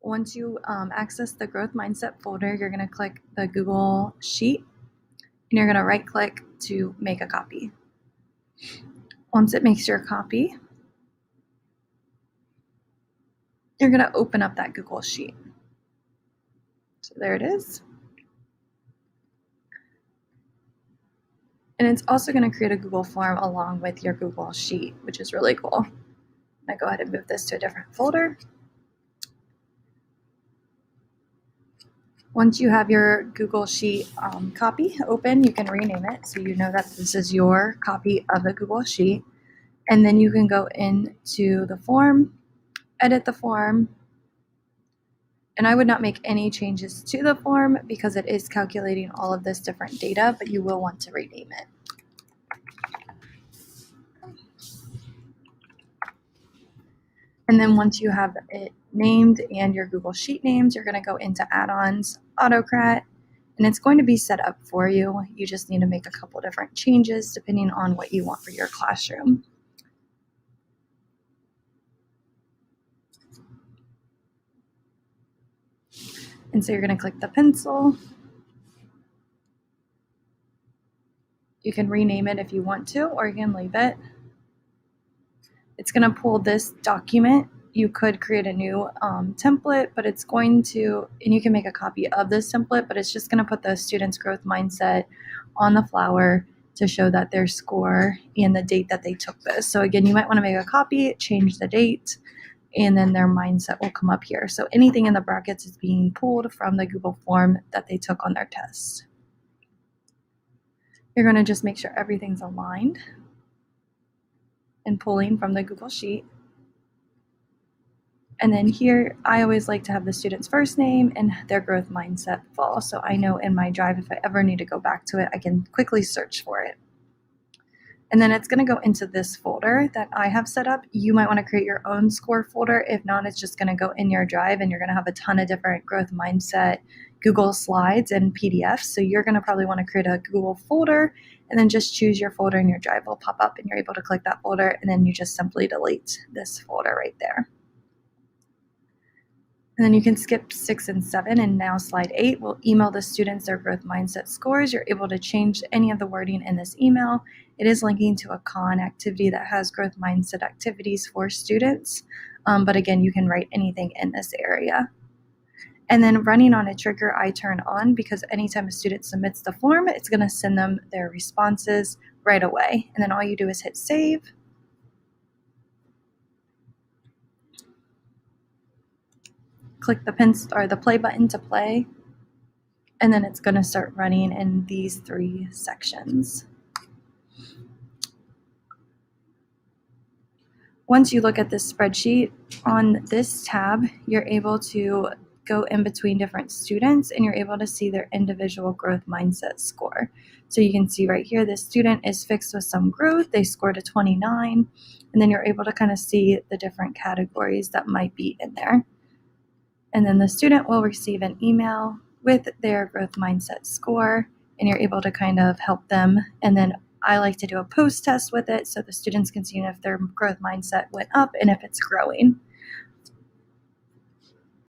Once you access the growth mindset folder, you're going to click the Google Sheet and you're going to right click to make a copy. Once it makes your copy, you're going to open up that Google Sheet. So there it is. And it's also going to create a Google form along with your Google Sheet, which is really cool. I'm going to go ahead and move this to a different folder. Once you have your Google Sheet copy open, you can rename it so you know that this is your copy of the Google Sheet. And then you can go into the form, edit the form, and I would not make any changes to the form because it is calculating all of this different data, but you will want to rename it. And then once you have it named and your Google Sheet names, you're going to go into add-ons, Autocrat, and it's going to be set up for you. You just need to make a couple different changes depending on what you want for your classroom. And so you're going to click the pencil. You can rename it if you want to, or you can leave it. It's going to pull this document. You could create a new template, but it's going to, and you can make a copy of this template, but it's just going to put the student's growth mindset on the flower to show that their score and the date that they took this. So again, you might want to make a copy, change the date, and then their mindset will come up here. So anything in the brackets is being pulled from the Google form that they took on their test. You're going to just make sure everything's aligned and pulling from the Google Sheet. And then here, I always like to have the student's first name and their growth mindset fall. So I know in my drive, if I ever need to go back to it, I can quickly search for it. And then it's going to go into this folder that I have set up. You might want to create your own score folder. If not, it's just going to go in your drive and you're going to have a ton of different growth mindset Google Slides and PDFs. So you're going to probably want to create a Google folder and then just choose your folder and your drive will pop up and you're able to click that folder and then you just simply delete this folder right there. And then you can skip 6 and 7 and now slide 8 will email the students their growth mindset scores. You're able to change any of the wording in this email. It is linking to a Khan activity that has growth mindset activities for students. But again, you can write anything in this area. And then running on a trigger I turn on because anytime a student submits the form, it's going to send them their responses right away. And then all you do is hit save. Click the pencil or the play button to play, and then it's going to start running in these 3 sections. Once you look at this spreadsheet, on this tab, you're able to go in between different students and you're able to see their individual growth mindset score. So you can see right here, this student is fixed with some growth. They scored a 29, and then you're able to kind of see the different categories that might be in there. And then the student will receive an email with their growth mindset score, and you're able to kind of help them. And then I like to do a post test with it so the students can see if their growth mindset went up and if it's growing.